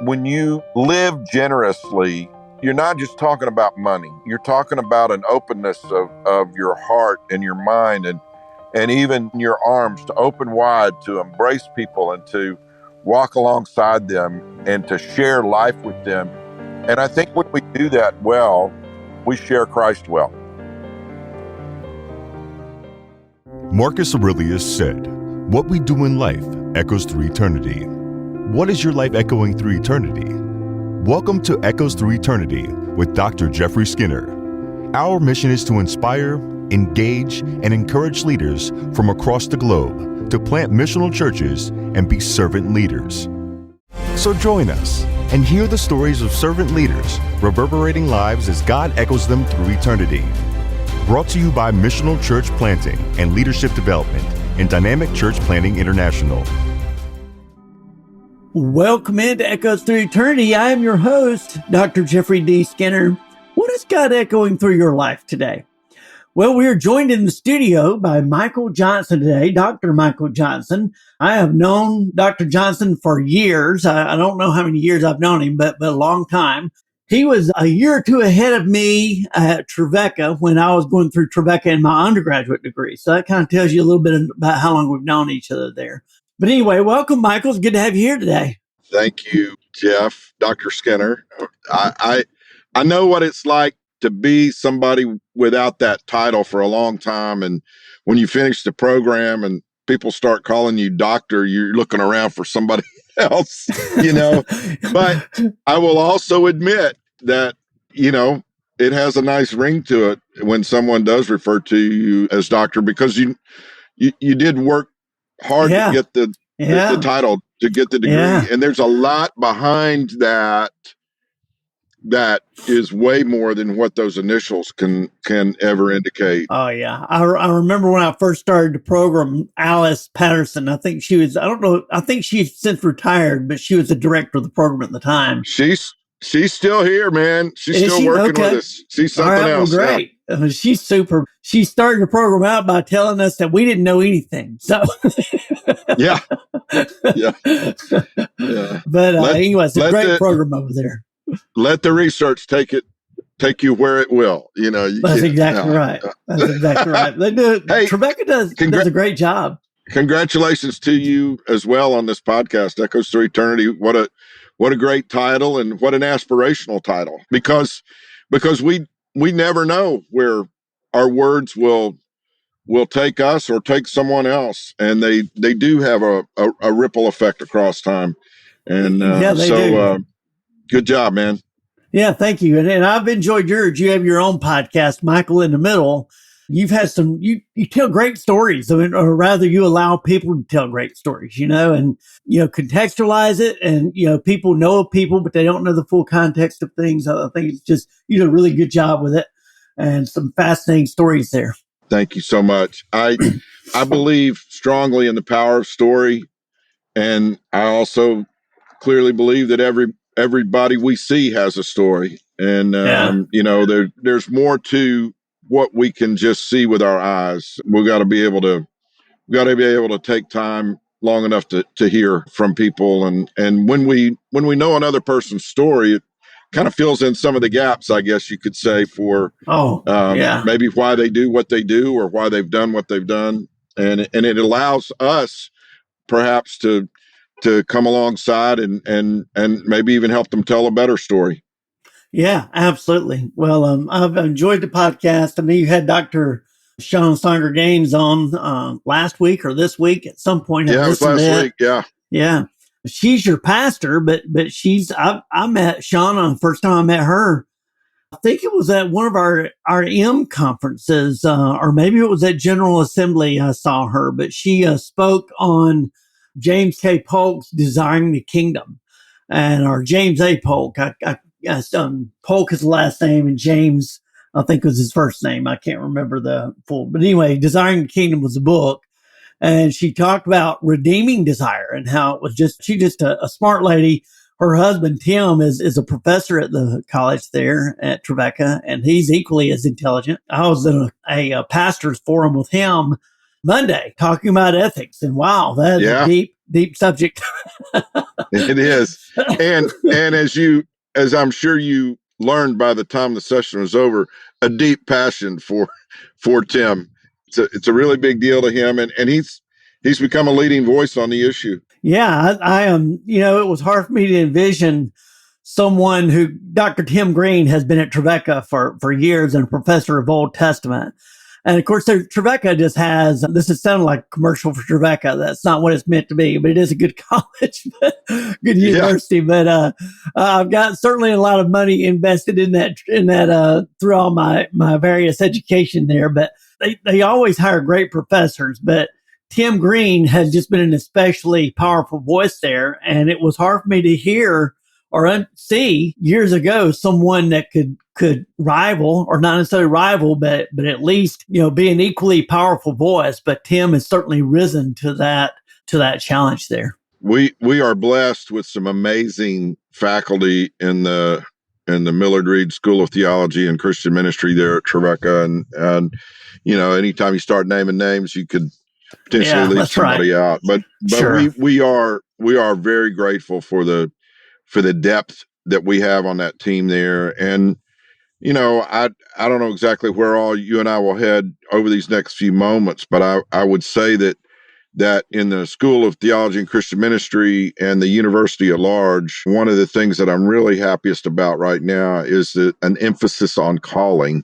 When you live generously, you're not just talking about money. You're talking about an openness of your heart and your mind and even your arms to open wide to embrace people and to walk alongside them and to share life with them. And I think when we do that well, we share Christ well. Marcus Aurelius said, "What we do in life echoes through eternity." What is your life echoing through eternity? Welcome to Echoes Through Eternity with Dr. Jeffrey Skinner. Our mission is to inspire, engage, and encourage leaders from across the globe to plant missional churches and be servant leaders. So join us and hear the stories of servant leaders reverberating lives as God echoes them through eternity. Brought to you by Missional Church Planting and Leadership Development and Dynamic Church Planting International. Welcome into Echoes Through Eternity. I am your host, Dr. Jeffrey D. Skinner. What is God echoing through your life today? Well, we are joined in the studio by Michael Johnson today, Dr. Michael Johnson. I have known Dr. Johnson for years. I don't know how many years I've known him, but a long time. He was a year or two ahead of me at Trevecca when I was going through Trevecca in my undergraduate degree. So that kind of tells you a little bit about how long we've known each other there. But anyway, welcome, Michael. It's good to have you here today. Thank you, Jeff, Dr. Skinner. I know what it's like to be somebody without that title for a long time. And when you finish the program and people start calling you doctor, you're looking around for somebody else, But I will also admit that, it has a nice ring to it when someone does refer to you as doctor, because you did work hard to get the title, to get the degree. Yeah. And there's a lot behind that is way more than what those initials can ever indicate. Oh, yeah. I remember when I first started the program, Alice Patterson, I think she's since retired, but she was the director of the program at the time. She's still here, man. She's still working with us. She's something else. Well, great. Yeah. She's super. She started the program out by telling us that we didn't know anything. So, yeah. But anyway, it's a great program over there. Let the research take you where it will. That's exactly right. That's exactly right. They do. Hey, Trevecca does a great job. Congratulations to you as well on this podcast, Echoes Through Eternity. What a great title, and what an aspirational title, because we never know where our words will take us or take someone else, and they do have a ripple effect across time. And they do. Good job, man. Yeah, thank you. And I've enjoyed yours. You have your own podcast, Michael in the Middle. You've had you tell great stories, or rather you allow people to tell great stories, and, contextualize it. And, people know of people, but they don't know the full context of things. I think it's just, you do a really good job with it, and some fascinating stories there. Thank you so much. I believe strongly in the power of story. And I also clearly believe that everybody we see has a story. And, there's more to what we can just see with our eyes. We got to be able to take time long enough to hear from people. And when we know another person's story, it kind of fills in some of the gaps, I guess you could say, for maybe why they do what they do, or why they've done what they've done. And it allows us perhaps to come alongside and maybe even help them tell a better story. Yeah, absolutely. Well, I've enjoyed the podcast. I mean, you had Dr. Sean Sanger Gaines on last week or this week at some point. Yeah, it was last week. Yeah. Yeah. She's your pastor, but I met Sean on the first time I met her. I think it was at one of our M conferences, or maybe it was at General Assembly. I saw her, but she spoke on James K. Polk's Desiring the Kingdom, or James A. Polk. Polk is the last name, and James, I think, was his first name. I can't remember the full, but anyway, Desiring the Kingdom was the book. And she talked about redeeming desire and how it was she's just a smart lady. Her husband, Tim, is a professor at the college there at Trevecca, and he's equally as intelligent. I was in a pastor's forum with him Monday talking about ethics. And wow, that is a Yeah, deep, deep subject. it is. And as I'm sure you learned by the time the session was over, a deep passion for Tim. It's a really big deal to him, and he's become a leading voice on the issue. Yeah, I am. It was hard for me to envision someone who Dr. Tim Green has been at Trevecca for years and a professor of Old Testament. And of course, Trevecca just has, this is sounding like a commercial for Trevecca. That's not what it's meant to be, but it is a good college, good university. Yeah. But I've got certainly a lot of money invested in that through all my various education there. But they always hire great professors. But Tim Green has just been an especially powerful voice there. And it was hard for me to hear or see years ago someone that could rival, or not necessarily rival, but at least, be an equally powerful voice. But Tim has certainly risen to that challenge there. We are blessed with some amazing faculty in the Millard Reed School of Theology and Christian Ministry there at Trevecca, and anytime you start naming names, you could potentially leave somebody out. But sure. we are very grateful for the depth that we have on that team there. And, I don't know exactly where all you and I will head over these next few moments, but I would say that in the School of Theology and Christian Ministry and the university at large, one of the things that I'm really happiest about right now is an emphasis on calling,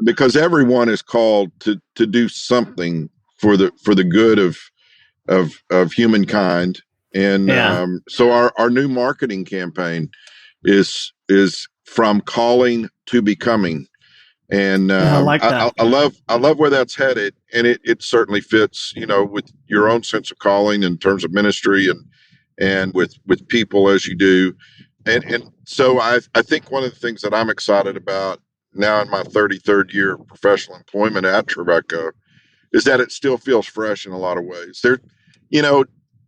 because everyone is called to do something for the good of humankind. And so our new marketing campaign is from calling to becoming. And I like that. I love where that's headed, and it certainly fits, with your own sense of calling in terms of ministry and with people as you do. And so I think one of the things that I'm excited about now in my 33rd year of professional employment at Trevecca is that it still feels fresh in a lot of ways. There,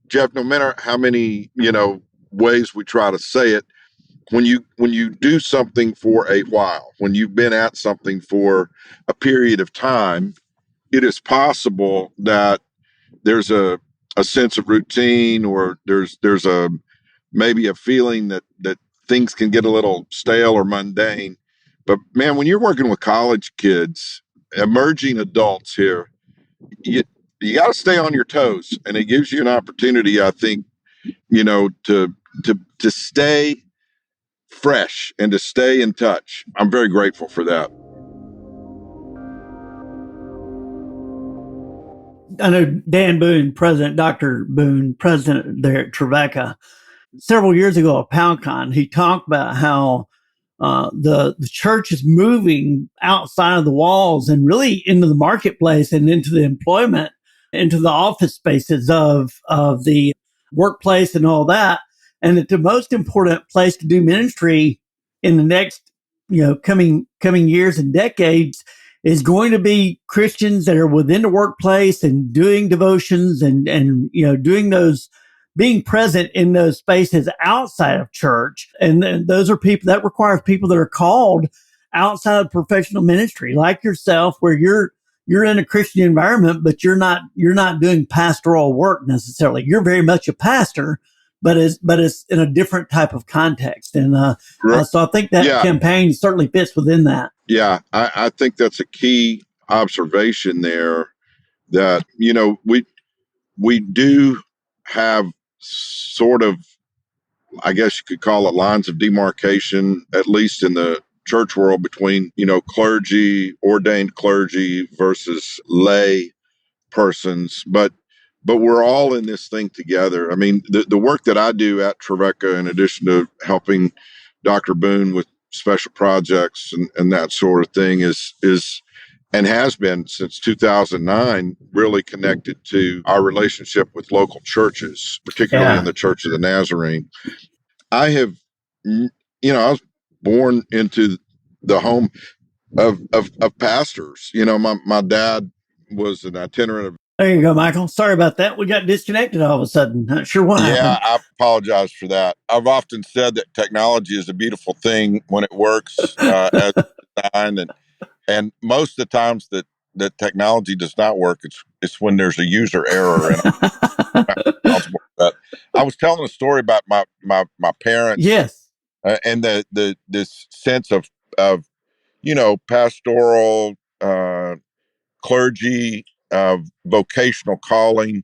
Jeff, no matter how many, ways we try to say it, when you do something for a while, when you've been at something for a period of time, it is possible that there's a sense of routine, or there's maybe a feeling that things can get a little stale or mundane. But man, when you're working with college kids, emerging adults here, you got to stay on your toes, and it gives you an opportunity, I think, to stay fresh and to stay in touch. I'm very grateful for that. I know Dan Boone, Dr. Boone, president there at Trevecca, several years ago at PoundCon, he talked about how the church is moving outside of the walls and really into the marketplace and into the employment, into the office spaces of the workplace and all that. And that the most important place to do ministry in the next, coming years and decades is going to be Christians that are within the workplace and doing devotions and doing those, being present in those spaces outside of church. And those are people that requires people that are called outside of professional ministry, like yourself, where you're in a Christian environment, but you're not doing pastoral work necessarily. You're very much a pastor, but it's in a different type of context. And so I think that campaign certainly fits within that. Yeah, I think that's a key observation there, that, we do have sort of, I guess you could call it, lines of demarcation, at least in the church world, between, clergy, ordained clergy versus lay persons. But we're all in this thing together. I mean, the work that I do at Trevecca, in addition to helping Dr. Boone with special projects and that sort of thing, is and has been since 2009, really connected to our relationship with local churches, particularly in the Church of the Nazarene. I have, I was born into the home of pastors. My dad was an itinerant. There you go, Michael. Sorry about that. We got disconnected all of a sudden. Not sure why. Yeah, I apologize for that. I've often said that technology is a beautiful thing when it works as designed, and most of the times that that technology does not work. It's when there's a user error, and I'm not responsible for that. I was telling a story about my parents, Yes. and the this sense of pastoral clergy, vocational calling,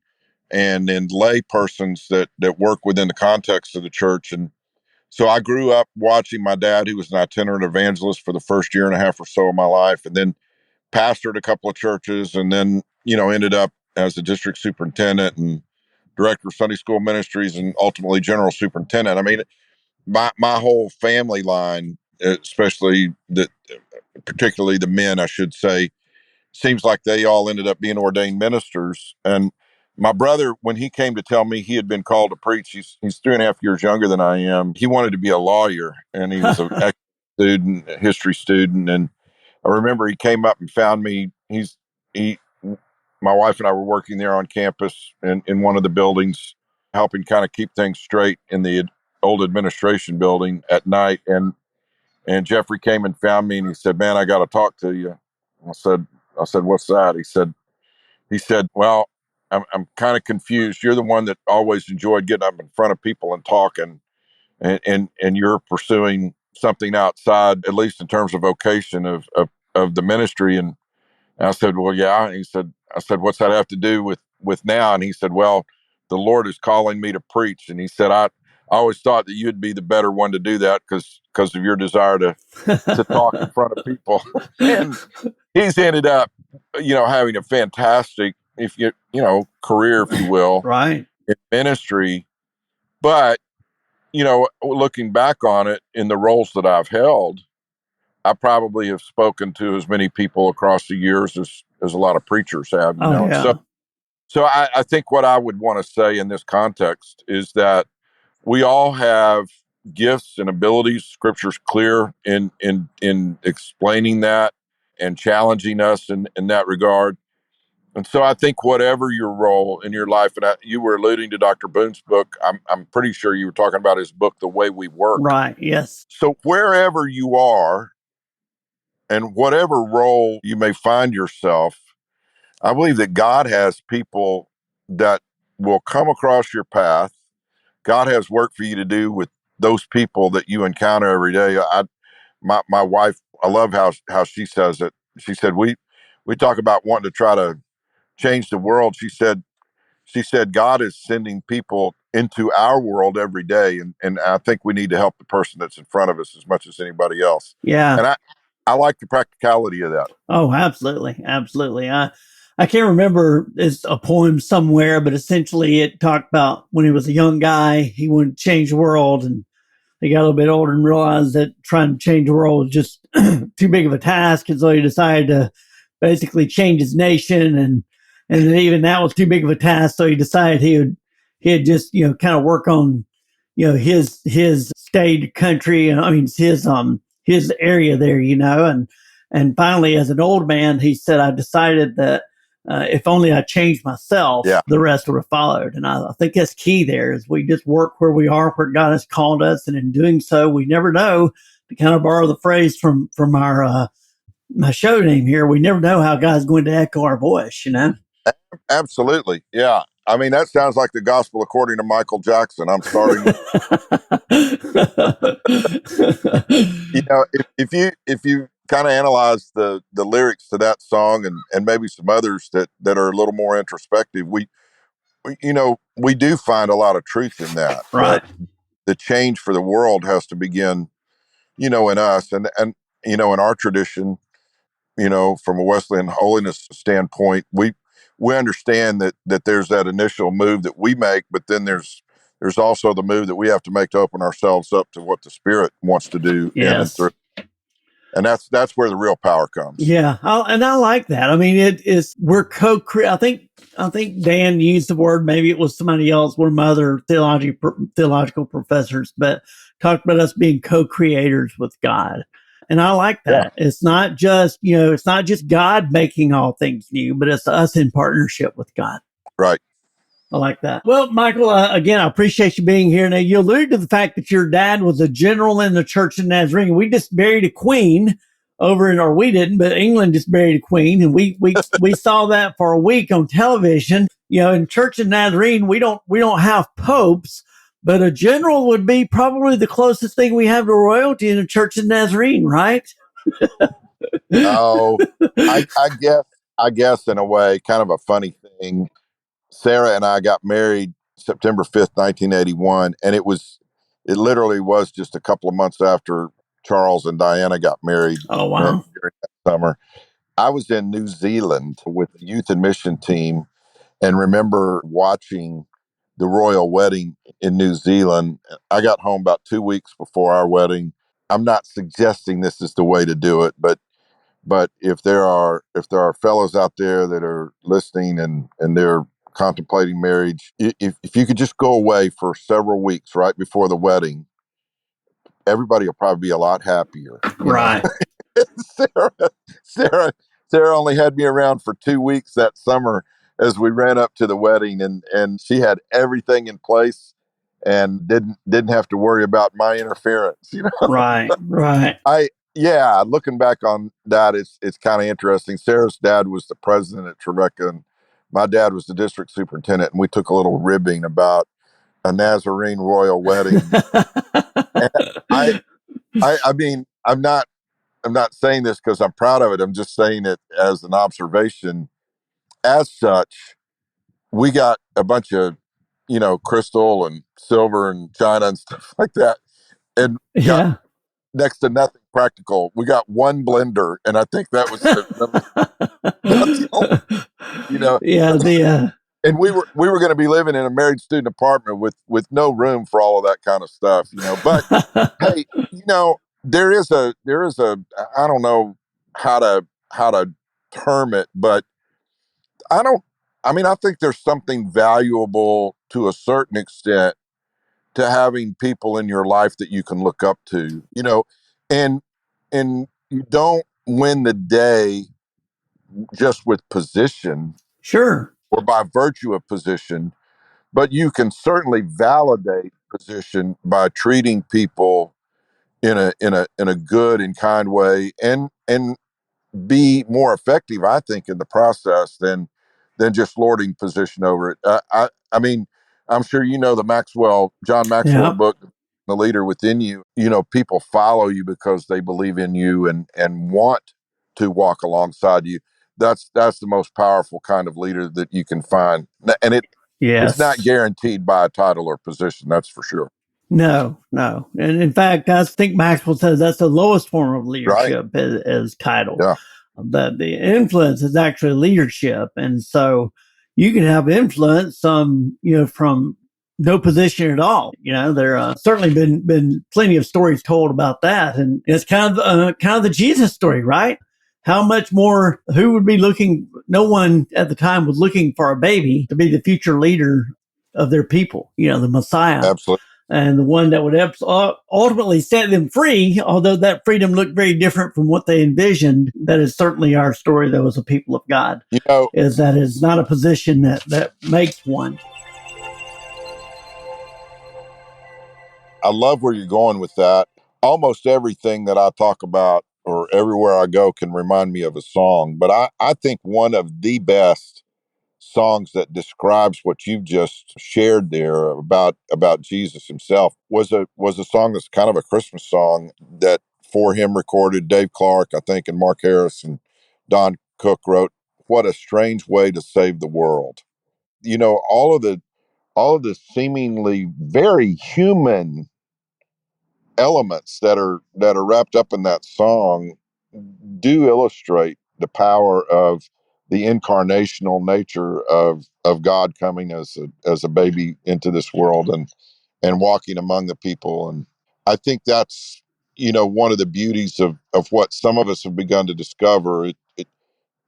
and then lay persons that work within the context of the church. And so I grew up watching my dad, who was an itinerant evangelist for the first year and a half or so of my life, and then pastored a couple of churches, and then ended up as a district superintendent and director of Sunday school ministries, and ultimately general superintendent. I mean, my whole family line, especially particularly the men, I should say, seems like they all ended up being ordained ministers. And my brother, when he came to tell me he had been called to preach, he's 3.5 years younger than I am. He wanted to be a lawyer, and he was a student, a history student. And I remember he came up and found me. My wife and I were working there on campus in one of the buildings, helping kind of keep things straight in the old administration building at night. And Jeffrey came and found me, and he said, "Man, I got to talk to you." I said, "What's that?" He said, "Well, I'm kind of confused. You're the one that always enjoyed getting up in front of people and talking, and you're pursuing something outside, at least in terms of vocation of the ministry." And I said, "Well, yeah." And I said, "What's that have to do with now?" And he said, "Well, the Lord is calling me to preach." And he said, "I always thought that you'd be the better one to do that because of your desire to talk in front of people." And he's ended up, having a fantastic, career, if you will, Right. in ministry. But, looking back on it, in the roles that I've held, I probably have spoken to as many people across the years as a lot of preachers have, Oh, And yeah. so I think what I would want to say in this context is that we all have gifts and abilities. Scripture's clear in explaining that and challenging us in that regard. And so I think whatever your role in your life, and you were alluding to Dr. Boone's book, I'm pretty sure you were talking about his book, The Way We Work. Right. Yes. So wherever you are and whatever role you may find yourself, I believe that God has people that will come across your path. God has work for you to do with those people that you encounter every day. My wife, I love how she says it. She said, we talk about wanting to try to change the world. She said God is sending people into our world every day, and I think we need to help the person that's in front of us as much as anybody else. Yeah. And I like the practicality of that. Oh, absolutely. Absolutely. I can't remember, it's a poem somewhere, but essentially it talked about when he was a young guy, he wanted to change the world, and he got a little bit older and realized that trying to change the world was just too big of a task. And so he decided to basically change his nation. And then even that was too big of a task. So he decided he'd just, kind of work on, his state, country, and I mean, his area there, and finally, as an old man, he said, I decided that if only I changed myself, Yeah. the rest would have followed. And I think that's key there is we just work where we are, where God has called us. And in doing so, we never know, to kind of borrow the phrase from our my show name here, we never know how God's going to echo our voice, Absolutely. Yeah. I mean, that sounds like the gospel according to Michael Jackson. I'm starting. If you kind of analyze the lyrics to that song and maybe some others that are a little more introspective, we do find a lot of truth in that. Right. That the change for the world has to begin, in us, and in our tradition, from a Wesleyan holiness standpoint, we understand that there's that initial move that we make, but then there's also the move that we have to make to open ourselves up to what the Spirit wants to do in and Yes. through. And that's where the real power comes. Yeah, and I like that. I mean, it is we're co-create. I think Dan used the word. Maybe it was somebody else. One of my other theological professors, but talked about us being co-creators with God, and I like that. Yeah. It's not just God making all things new, but it's us in partnership with God. Right. I like that. Well, Michael, again, I appreciate you being here. Now, you alluded to the fact that your dad was a general in the Church of Nazarene. We just buried a queen over in, or we didn't, but England just buried a queen, and we saw that for a week on television. In Church of Nazarene, we don't have popes, but a general would be probably the closest thing we have to royalty in a Church of Nazarene, right? Oh, I guess in a way, kind of a funny thing. Sarah and I got married September 5th, 1981, and it literally was just a couple of months after Charles and Diana got married Oh wow! during that summer. I was in New Zealand with the youth and mission team, and remember watching the royal wedding in New Zealand. I got home about 2 weeks before our wedding. I'm not suggesting this is the way to do it, but if there are fellows out there that are listening and they're contemplating marriage, if you could just go away for several weeks right before the wedding, everybody will probably be a lot happier. Right. Sarah, Sarah, Sarah only had me around for 2 weeks that summer as we ran up to the wedding, and she had everything in place and didn't have to worry about my interference. Right. Right. Yeah, looking back on that, it's kind of interesting. Sarah's dad was the president at Tribeca, and my dad was the district superintendent, and we took a little ribbing about a Nazarene royal wedding. And I mean, I'm not saying this because I'm proud of it. I'm just saying it as an observation. As such, we got a bunch of, crystal and silver and china and stuff like that, and got Yeah. next to nothing practical. We got one blender, and I think that was that's the only, you know. Yeah. And we were going to be living in a married student apartment with no room for all of that kind of stuff. But hey, there is a I don't know how to term it, but I don't. I mean, I think there's something valuable to a certain extent to having people in your life that you can look up to, and you don't win the day just with position Sure. or by virtue of position, but you can certainly validate position by treating people in a good and kind way, and be more effective, I think, in the process than just lording position over it. I mean, I'm sure the John Maxwell Yeah. book, The Leader Within You. People follow you because they believe in you and want to walk alongside you. That's the most powerful kind of leader that you can find, and it's not Yes. guaranteed by a title or position. That's for sure. No, no. And in fact, I think Maxwell says that's the lowest form of Right? leadership is title. Yeah. That the influence is actually leadership. And so you can have influence, from no position at all. There certainly been plenty of stories told about that. And it's kind of the Jesus story, right? How much more, who would be looking, no one at the time was looking for a baby to be the future leader of their people, the Messiah, Absolutely. and the one that would ultimately set them free, although that freedom looked very different from what they envisioned. That is certainly our story, though, as a people of God, You know, is that it's not a position that makes one. I love where you're going with that. Almost everything that I talk about or everywhere I go can remind me of a song, but I think one of the best songs that describes what you've just shared there about Jesus himself was a song that's kind of a Christmas song that For Him recorded Dave Clark, I think, and Mark Harris and Don Cook wrote. What a strange way to save the world. All of the seemingly very human elements that are wrapped up in that song do illustrate the power of the incarnational nature of God coming as a baby into this world and walking among the people. And I think that's one of the beauties of what some of us have begun to discover.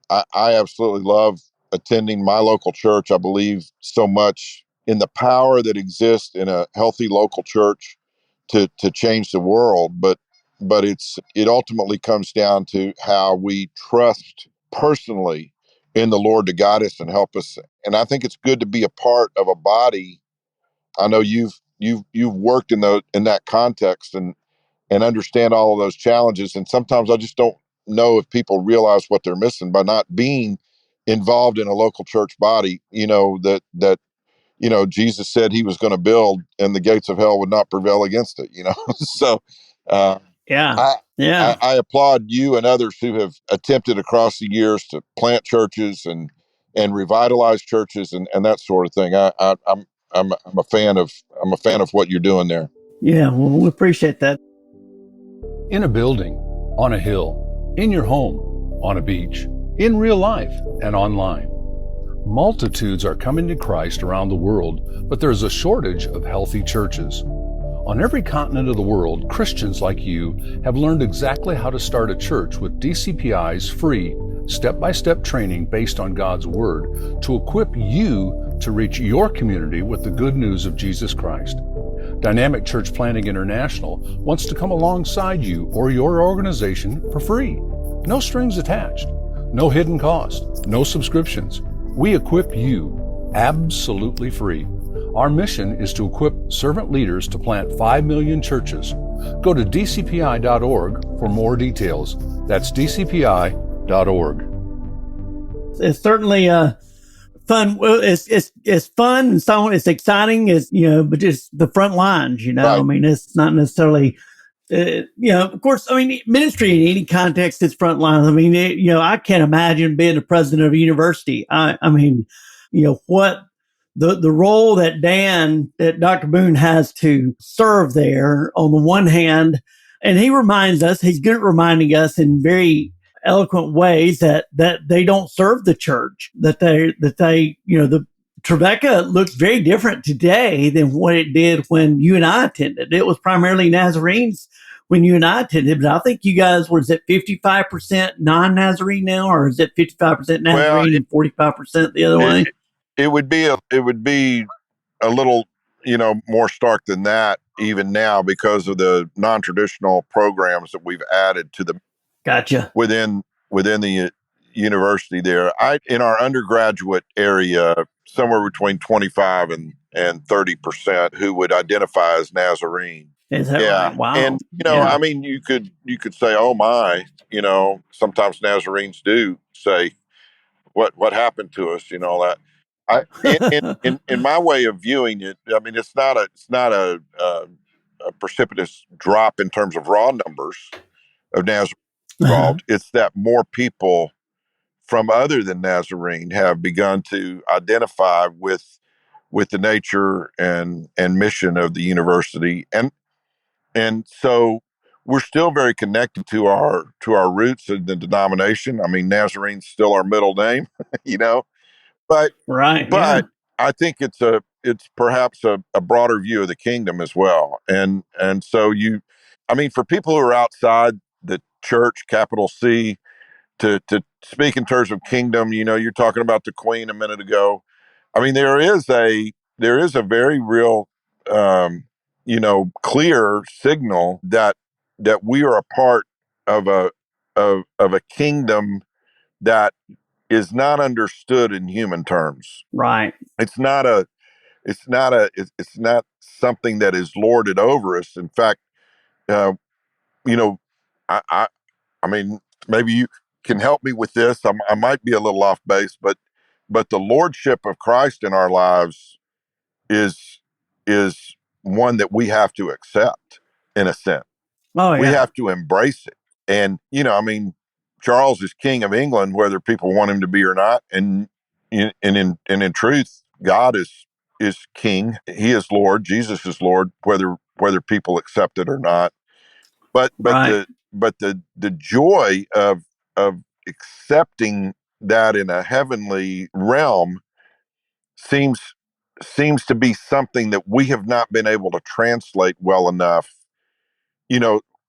I absolutely love attending my local church. I believe so much in the power that exists in a healthy local church to change the world. But it ultimately comes down to how we trust personally in the Lord to guide us and help us. And I think it's good to be a part of a body. I know you've worked in that context and understand all of those challenges. And sometimes I just don't know if people realize what they're missing by not being involved in a local church body. Jesus said he was going to build, and the gates of hell would not prevail against it. So uh, Yeah. I, Yeah. I applaud you and others who have attempted across the years to plant churches and revitalize churches and that sort of thing. I'm a fan of what you're doing there. Yeah. Well, we appreciate that. In a building, on a hill, in your home, on a beach, in real life, and online. Multitudes are coming to Christ around the world, but there's a shortage of healthy churches. On every continent of the world, Christians like you have learned exactly how to start a church with DCPI's free, step-by-step training based on God's Word to equip you to reach your community with the good news of Jesus Christ. Dynamic Church Planting International wants to come alongside you or your organization for free. No strings attached, no hidden cost, no subscriptions. We equip you absolutely free. Our mission is to equip servant leaders to plant 5 million churches. Go to dcpi.org for more details. That's dcpi.org. It's certainly fun. Well, it's fun and so it's exciting. But just the front lines. Right. I mean, it's not necessarily. Of course, I mean, ministry in any context is front lines. I mean, I can't imagine being the president of a university. I mean, what the role that Dr. Boone has to serve there on the one hand, and he's good at reminding us in very eloquent ways that they don't serve the church, that the Trevecca looks very different today than what it did when you and I attended. It was primarily Nazarenes when you and I attended, but I think you guys, was it 55% non-Nazarene now, or is it 55% Nazarene and 45% the other way? It would be a little, more stark than that even now because of the non-traditional programs that we've added to the Gotcha. within the university there. In our undergraduate area, somewhere between 25 and 30% who would identify as Nazarene. Is that right? Wow. And I mean, you could say, oh my, sometimes Nazarenes do say, what happened to us, that. In my way of viewing it, I mean, it's not a precipitous drop in terms of raw numbers of Nazarenes involved. It's that more people from other than Nazarene have begun to identify with the nature and mission of the university, and so we're still very connected to our roots in the denomination. I mean, Nazarene's still our middle name, but right. But I think it's perhaps a broader view of the kingdom as well. And so for people who are outside the church, capital C, to speak in terms of kingdom, you're talking about the Queen a minute ago. I mean, there is a very real, clear signal that we are a part of a kingdom that is not understood in human terms. Right. It's not something that is lorded over us. In fact, I mean, maybe you can help me with this. I might be a little off base, but the lordship of Christ in our lives is one that we have to accept in a sense. Oh, yeah. We have to embrace it. And, Charles is King of England, whether people want him to be or not. And in truth, God is King. He is Lord. Jesus is Lord, whether people accept it or not. But right. the joy of accepting that in a heavenly realm seems to be something that we have not been able to translate well enough.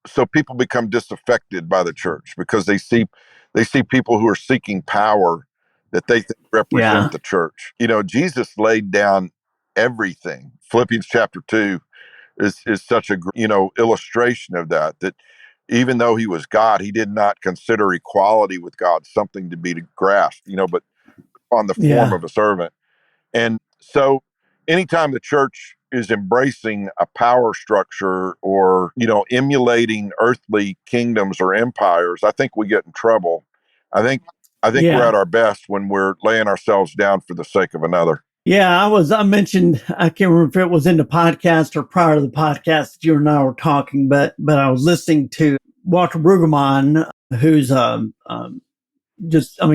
So people become disaffected by the church because they see people who are seeking power that they think represent the church. Jesus laid down everything. Philippians chapter 2 is such a illustration of that even though he was God, he did not consider equality with God something to be grasped, but on the form of a servant. And so anytime the church is embracing a power structure or, emulating earthly kingdoms or empires, I think we get in trouble. I think we're Yeah. at our best when we're laying ourselves down for the sake of another. Yeah, I mentioned, I can't remember if it was in the podcast or prior to the podcast that you and I were talking, but I was listening to Walter Brueggemann, who's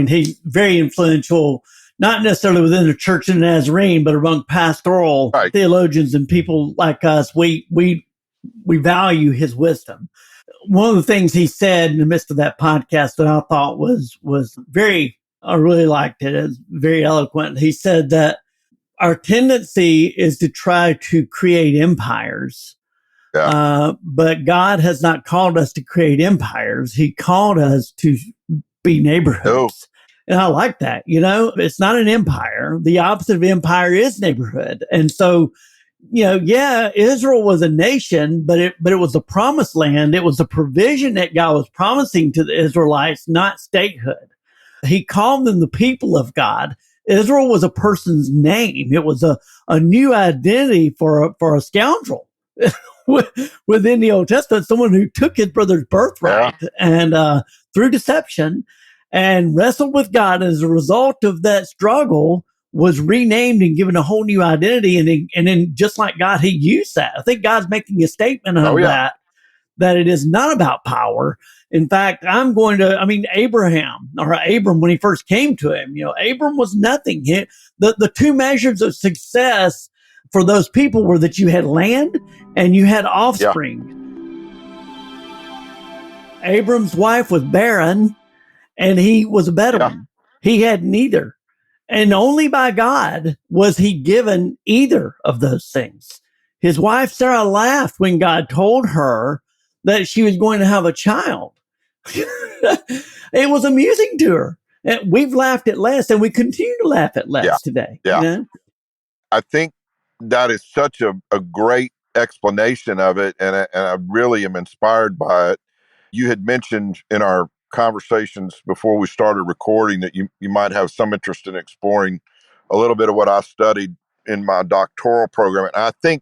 he's very influential, not necessarily within the Church of the Nazarene, but among pastoral Right. theologians and people like us. We value his wisdom. One of the things he said in the midst of that podcast that I thought was very, I really liked it. It's very eloquent. He said that our tendency is to try to create empires. Yeah. But God has not called us to create empires. He called us to be neighborhoods. Oh. And I like that. It's not an empire. The opposite of empire is neighborhood. And so, Israel was a nation, but it was a promised land. It was a provision that God was promising to the Israelites, not statehood. He called them the people of God. Israel was a person's name. It was a new identity for a scoundrel within the Old Testament, someone who took his brother's birthright and through deception and wrestled with God. As a result of that struggle, was renamed and given a whole new identity. And then just like God, he used that. I think God's making a statement of that it is not about power. In fact, Abraham or Abram, when he first came to him, Abram was nothing. The two measures of success for those people were that you had land and you had offspring. Yeah. Abram's wife was barren and he was a Bedouin. Yeah. He had neither. And only by God was he given either of those things. His wife, Sarah, laughed when God told her that she was going to have a child. It was amusing to her. And we've laughed at less and we continue to laugh at less today. Yeah. I think that is such a great explanation of it. And I really am inspired by it. You had mentioned in our conversations before we started recording that you might have some interest in exploring a little bit of what I studied in my doctoral program. And I think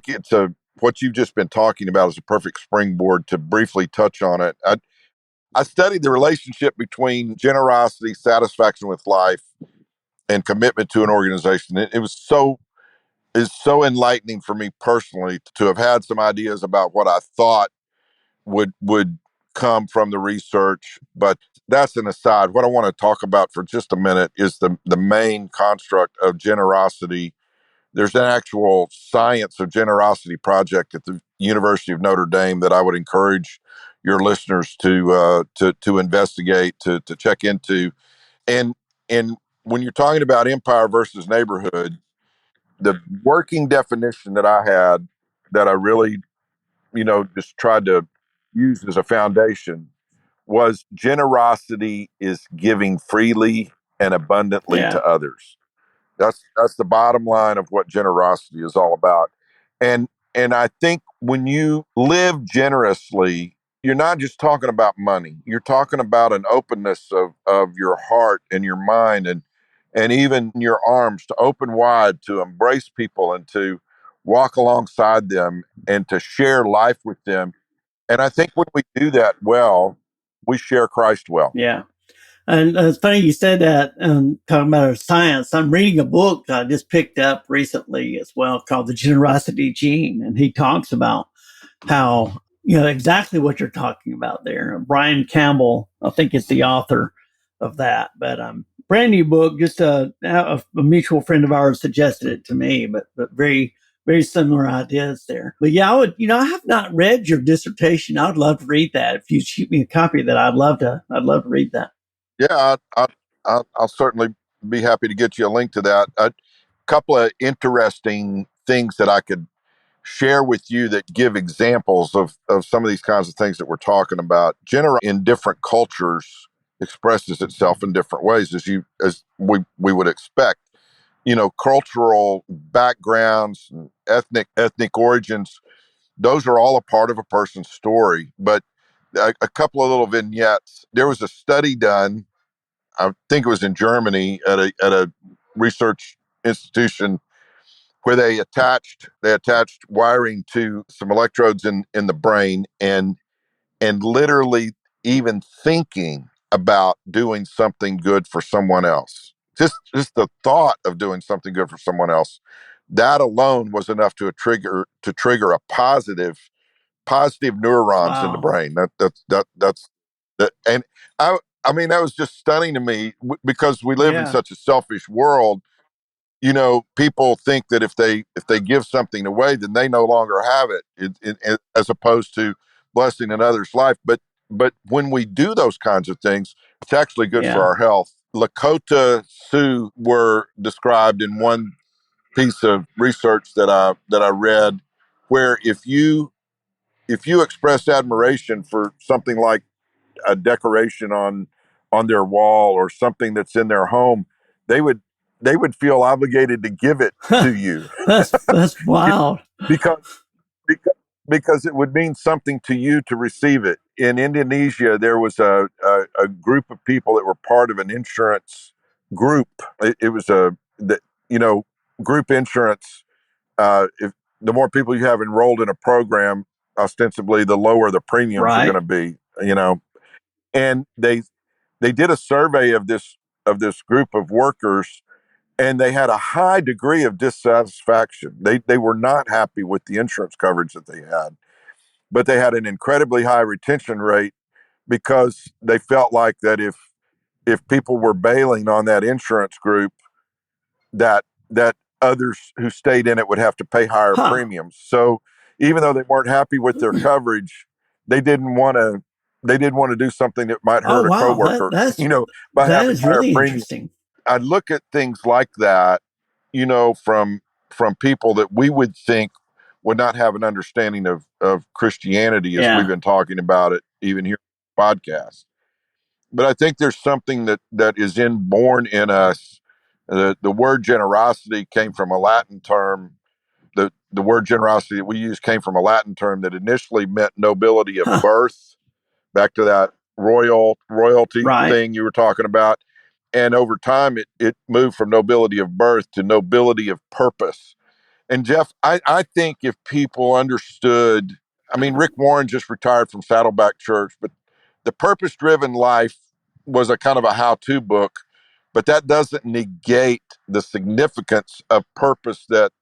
it's what you've just been talking about is a perfect springboard to briefly touch on it. I studied the relationship between generosity, satisfaction with life, and commitment to an organization. It was so enlightening for me personally to have had some ideas about what I thought would come from the research. But that's an aside. What I want to talk about for just a minute is the main construct of generosity. There's an actual Science of Generosity project at the University of Notre Dame that I would encourage your listeners to investigate, to check into. And when you're talking about empire versus neighborhood, the working definition that I had that I really, just tried to use as a foundation was generosity is giving freely and abundantly to others. That's the bottom line of what generosity is all about. And I think when you live generously, you're not just talking about money. You're talking about an openness of your heart and your mind and even your arms to open wide to embrace people and to walk alongside them and to share life with them. And I think when we do that well, we share Christ well. Yeah. And it's funny you said that, talking about our science. I'm reading a book I just picked up recently as well called The Generosity Gene. And he talks about how, exactly what you're talking about there. Brian Campbell, I think, is the author of that. But brand new book, just a mutual friend of ours suggested it to me, but very, very similar ideas there. But yeah, I have not read your dissertation. I would love to read that. If you shoot me a copy of that, I'd love to read that. Yeah, I'll certainly be happy to get you a link to that. A couple of interesting things that I could share with you that give examples of some of these kinds of things that we're talking about. Generosity in different cultures expresses itself in different ways, as we would expect. Cultural backgrounds, and ethnic origins, those are all a part of a person's story. But a couple of little vignettes. There was a study done, I think it was in Germany, at a research institution where they attached wiring to some electrodes in the brain, and literally even thinking about doing something good for someone else, just the thought of doing something good for someone else, that alone was enough to trigger a positive neurons in the Wow. brain. That's that. And I mean, that was just stunning to me, because we live in Yeah. such a selfish world. People think that if they give something away, then they no longer have as opposed to blessing another's life. But when we do those kinds of things, it's actually good for Yeah. our health. Lakota Sioux were described in one piece of research that I read, where if you express admiration for something like a decoration on their wall or something that's in their home, they would they would feel obligated to give it to you, That's wild. because because because it would mean something to you to receive it. In Indonesia, there was a group of people that were part of an insurance group. It was the you know group insurance. If the more people you have enrolled in a program, ostensibly the lower the premiums are going Right. to be. And they did a survey of this group of workers, and they had a high degree of dissatisfaction. They were not happy with the insurance coverage that they had, but they had an incredibly high retention rate, because they felt like that if people were bailing on that insurance group, that others who stayed in it would have to pay higher Huh. premiums. So even though they weren't happy with their coverage, they didn't want to they didn't want to do something that might Oh hurt a wow. That coworker, that's by that having is higher really premiums. interesting. I look at things like that, from people that we would think would not have an understanding of Christianity, as we've Yeah. been talking about it even here on the podcast. But I think there's something that is inborn in us. The word generosity came from a Latin term. The word generosity that we use came from a Latin term that initially meant nobility of Huh. birth, back to that royalty Right. thing you were talking about. And over time, it moved from nobility of birth to nobility of purpose. And Jeff, I think if people understood, I mean, Rick Warren just retired from Saddleback Church, but the Purpose Driven Life was a kind of a how to book, but that doesn't negate the significance of purpose that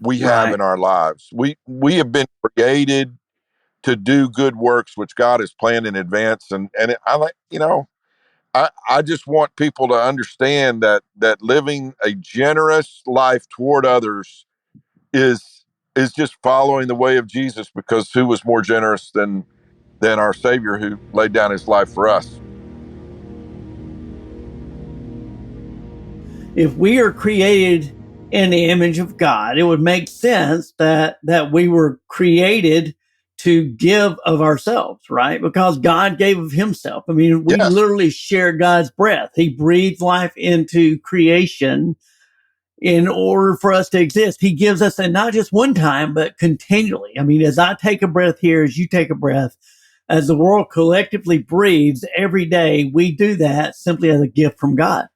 we have Right. in our lives. We have been created to do good works which God has planned in advance. I like, I just want people to understand that living a generous life toward others is just following the way of Jesus, because who was more generous than our Savior, who laid down his life for us? If we are created in the image of God, it would make sense that we were created to give of ourselves, right? Because God gave of himself. I mean, we Yes. literally share God's breath. He breathed life into creation in order for us to exist. He gives us, and not just one time, but continually. I mean, as I take a breath here, as you take a breath, as the world collectively breathes every day, we do that simply as a gift from God.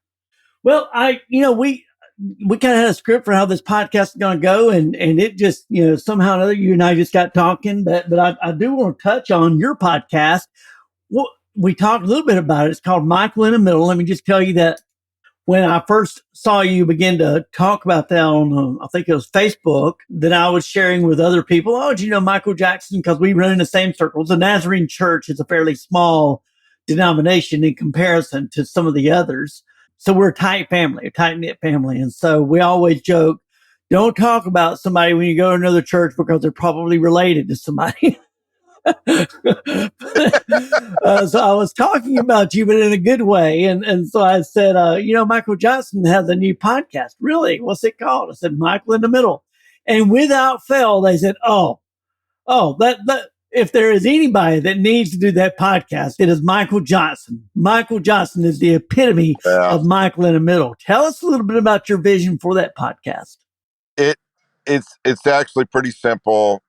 Well, we kind of had a script for how this podcast is going to go, and it just, somehow or another, you and I just got talking. But I do want to touch on your podcast. Well, we talked a little bit about it. It's called Michael in the Middle. Let me just tell you that when I first saw you begin to talk about that on, I think it was Facebook, that I was sharing with other people. Oh, do you know Michael Jackson? Because we run in the same circles. The Nazarene Church is a fairly small denomination in comparison to some of the others. So we're a tight family, a tight knit family. And so we always joke, don't talk about somebody when you go to another church because they're probably related to somebody. So I was talking about you, but in a good way. And so I said, Michael Johnson has a new podcast. Really? What's it called? I said, Michael in the Middle. And without fail, they said, that if there is anybody that needs to do that podcast, it is Michael Johnson. Michael Johnson is the epitome Yeah. of Michael in the Middle. Tell us a little bit about your vision for that podcast. It it's actually pretty simple.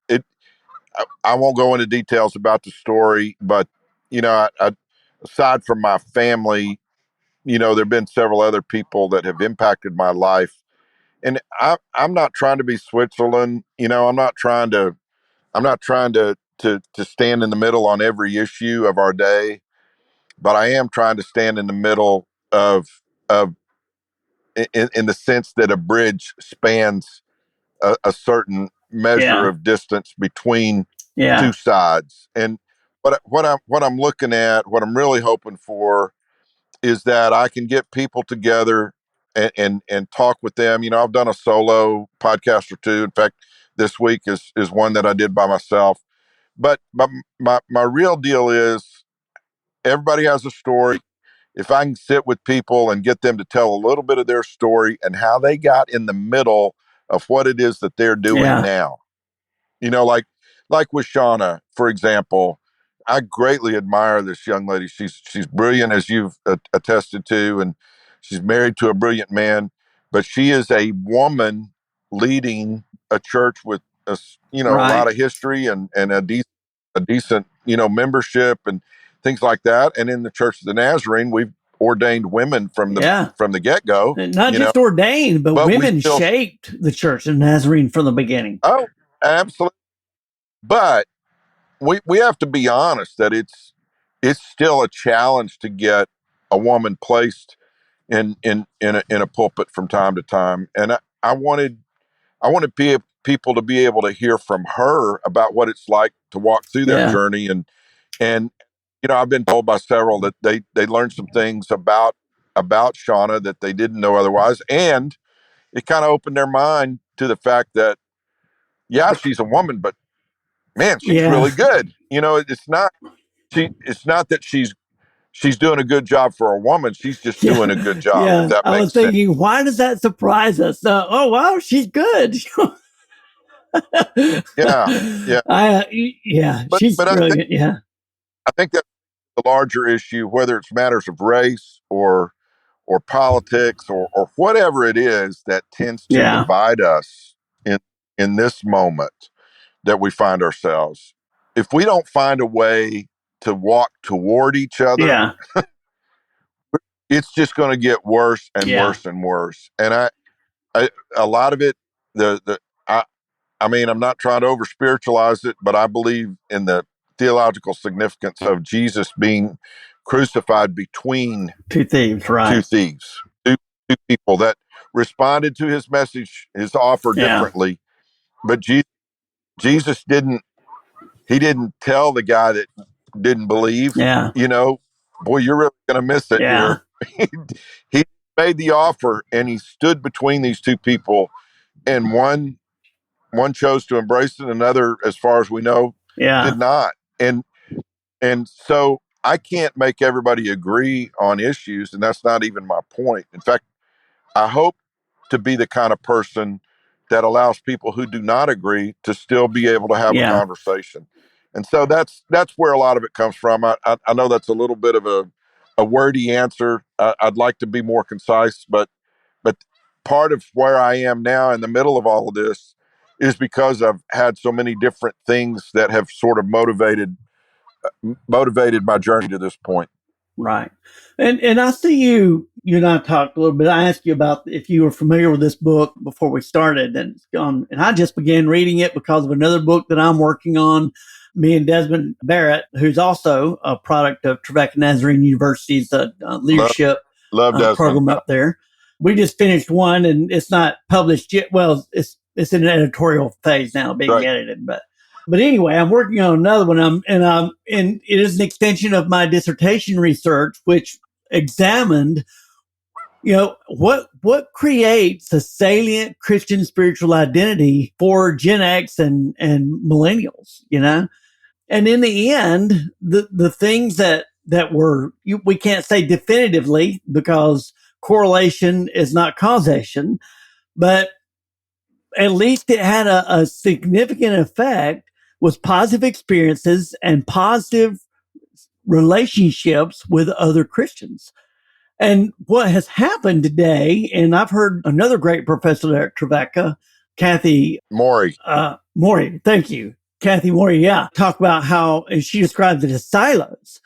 I won't go into details about the story, but aside from my family, there have been several other people that have impacted my life and I'm not trying to be Switzerland. I'm not trying to stand in the middle on every issue of our day, but I am trying to stand in the middle of in the sense that a bridge spans a certain measure Yeah. of distance between Yeah. two sides. And what I'm looking at, what I'm really hoping for, is that I can get people together and talk with them. I've done a solo podcast or two. In fact, this week is one that I did by myself. But my real deal is everybody has a story. If I can sit with people and get them to tell a little bit of their story and how they got in the middle of what it is that they're doing Yeah. now, like with Shauna, for example. I greatly admire this young lady. She's brilliant, as you've attested to, and she's married to a brilliant man. But she is a woman leading a church with a Right. lot of history and a decent membership and things like that. And in the Church of the Nazarene, we've ordained women from Yeah. the get go. Not just ordained, but But we women still shaped the Church of Nazarene from the beginning. oh, absolutely. But we have to be honest that it's still a challenge to get a woman placed in a pulpit from time to time. And I wanted people to be able to hear from her about what it's like to walk through that Yeah. journey. And I've been told by several that they learned some things about Shauna that they didn't know otherwise, and it kind of opened their mind to the fact that yeah, she's a woman, but man, she's Yeah. really good. It's not that she's doing a good job for a woman. She's just Yeah. doing a good job. Yeah. If that I was makes sense. thinking, why does that surprise us? Oh, wow, she's good. Yeah. Yeah, But she's I think brilliant. Yeah. that's the larger issue, whether it's matters of race or politics or whatever it is that tends to Yeah. divide us in this moment that we find ourselves. If we don't find a way to walk toward each other, Yeah. it's just going to get worse and Yeah. worse and worse. And a lot of it, I mean, I'm not trying to over spiritualize it, but I believe in the theological significance of Jesus being crucified between Two thieves, two right? thieves, two people that responded to his message, his offer Yeah. differently. But Jesus didn't tell the guy that didn't believe, Yeah. boy, you're really going to miss it Yeah. here. He made the offer and he stood between these two people, and one chose to embrace it, another, as far as we know, Yeah. did not. And so I can't make everybody agree on issues, and that's not even my point. In fact, I hope to be the kind of person that allows people who do not agree to still be able to have a Yeah. conversation. And so that's where a lot of it comes from. I know that's a little bit of a wordy answer. I'd like to be more concise, but part of where I am now in the middle of all of this is because I've had so many different things that have sort of motivated my journey to this point. Right. And I see you and I talked a little bit. I asked you about if you were familiar with this book before we started, and I just began reading it because of another book that I'm working on. Me and Desmond Barrett, who's also a product of Trevecca Nazarene University's leadership Love Desmond. program up there. We just finished one, and it's not published yet. Well, it's in an editorial phase now, being Right. edited, but anyway, I'm working on another one. And it is an extension of my dissertation research, which examined, what creates a salient Christian spiritual identity for Gen X and millennials, and in the end, the things that we can't say definitively because correlation is not causation, but at least it had a significant effect, was positive experiences and positive relationships with other Christians. And what has happened today, and I've heard another great professor there at Trevecca, Kathy Morey. Morey, thank you. Kathy Morey, yeah, talk about how, and she described it as silos.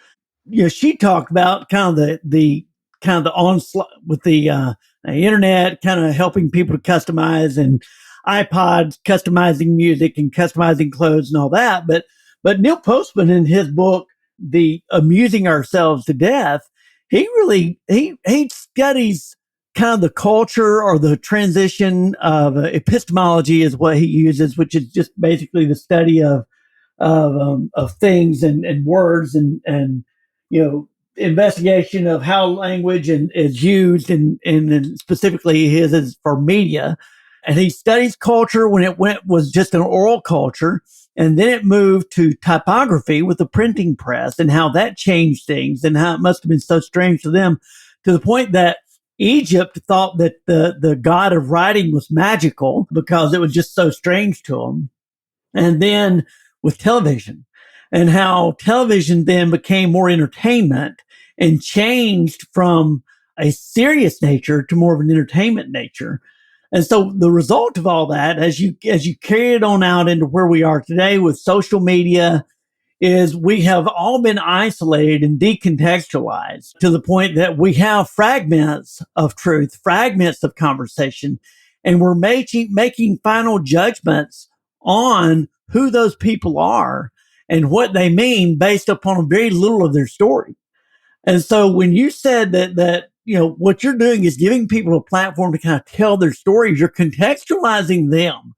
She talked about kind of the onslaught with the internet kind of helping people to customize, and iPods customizing music and customizing clothes and all that. But Neil Postman, in his book, The Amusing Ourselves to Death, he studies kind of the culture or the transition of epistemology is what he uses, which is just basically the study of things and words and investigation of how language is used and specifically his is for media. And he studies culture when it was just an oral culture. And then it moved to typography with the printing press and how that changed things and how it must have been so strange to them, to the point that Egypt thought that the god of writing was magical because it was just so strange to them. And then with television, and how television then became more entertainment and changed from a serious nature to more of an entertainment nature. And so the result of all that, as you carry it on out into where we are today with social media, is we have all been isolated and decontextualized to the point that we have fragments of truth, fragments of conversation, and we're making final judgments on who those people are and what they mean based upon very little of their story. And so when you said that what you're doing is giving people a platform to kind of tell their stories, you're contextualizing them.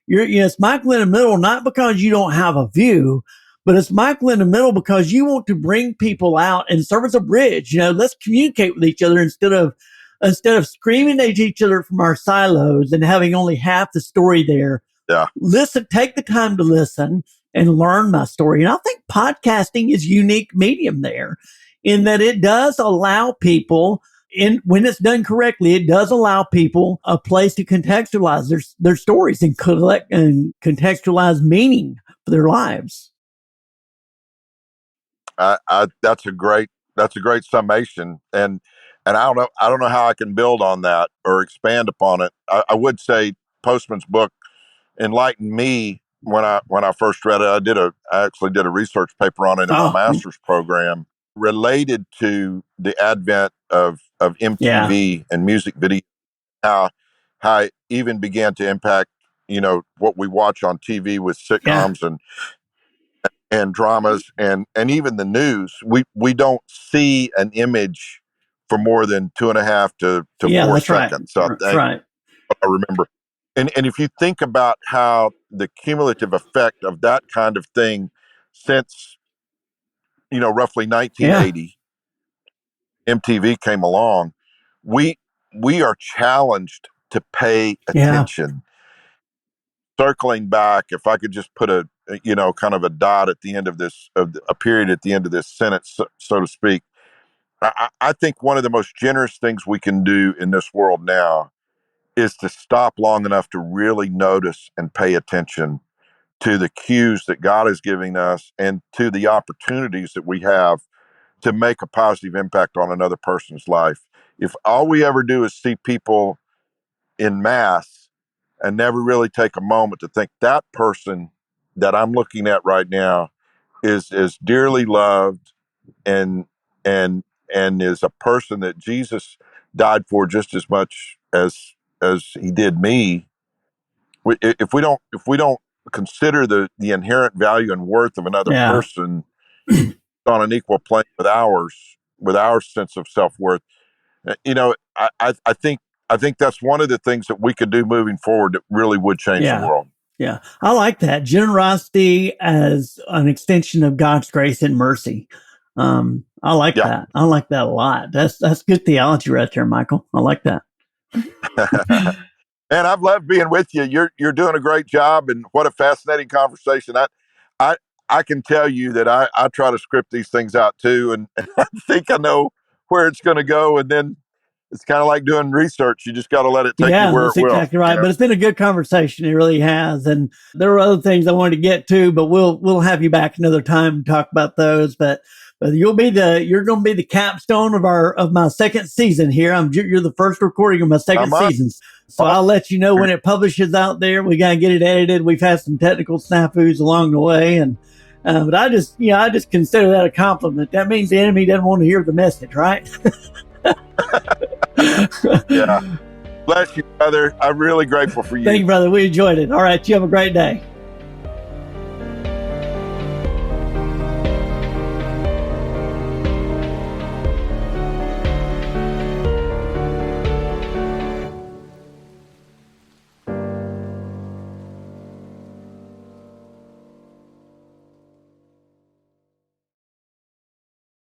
It's Michael in the middle, not because you don't have a view, but it's Michael in the middle because you want to bring people out and serve as a bridge. Let's communicate with each other instead of screaming at each other from our silos and having only half the story there. Yeah. Listen, take the time to listen and learn my story. And I think podcasting is a unique medium there in that it does allow people, when it's done correctly, it does allow people a place to contextualize their stories and collect and contextualize meaning for their lives. That's a great summation, and I don't know how I can build on that or expand upon it. I would say Postman's book enlightened me when I first read it. I actually did a research paper on it in my master's program related to the advent of MTV and music video, how it even began to impact what we watch on TV with sitcoms and dramas and even the news. We don't see an image for more than 2.5 to 4 seconds. Right. That's right. I remember. And if you think about how the cumulative effect of that kind of thing since, roughly 1980, MTV came along, we are challenged to pay attention. Circling back, if I could just put a kind of a dot at the end of this, a period at the end of this sentence, so to speak, I think one of the most generous things we can do in this world now is to stop long enough to really notice and pay attention to the cues that God is giving us and to the opportunities that we have to make a positive impact on another person's life. If all we ever do is see people in mass and never really take a moment to think that person that I'm looking at right now is dearly loved and is a person that Jesus died for just as much as he did me. If we don't consider the inherent value and worth of another person on an equal plane with our sense of self-worth, I think that's one of the things that we could do moving forward that really would change the world. Yeah, I like that. Generosity as an extension of God's grace and mercy. I like that. I like that a lot. That's good theology right there, Michael. I like that. Man, I've loved being with you. You're doing a great job, and what a fascinating conversation. I can tell you that I try to script these things out too, and I think I know where it's going to go, and then it's kind of like doing research. You just got to let it take you where it will. Yeah, that's exactly right. But it's been a good conversation. It really has. And there were other things I wanted to get to, but we'll have you back another time to talk about those. But you're going to be the capstone of my second season here. You're the first recording of my second season. So I'll let you know when it publishes out there. We got to get it edited. We've had some technical snafus along the way, but I just consider that a compliment. That means the enemy doesn't want to hear the message, right? Yeah. Bless you, brother. I'm really grateful for you. Thank you, brother. We enjoyed it. All right. You have a great day.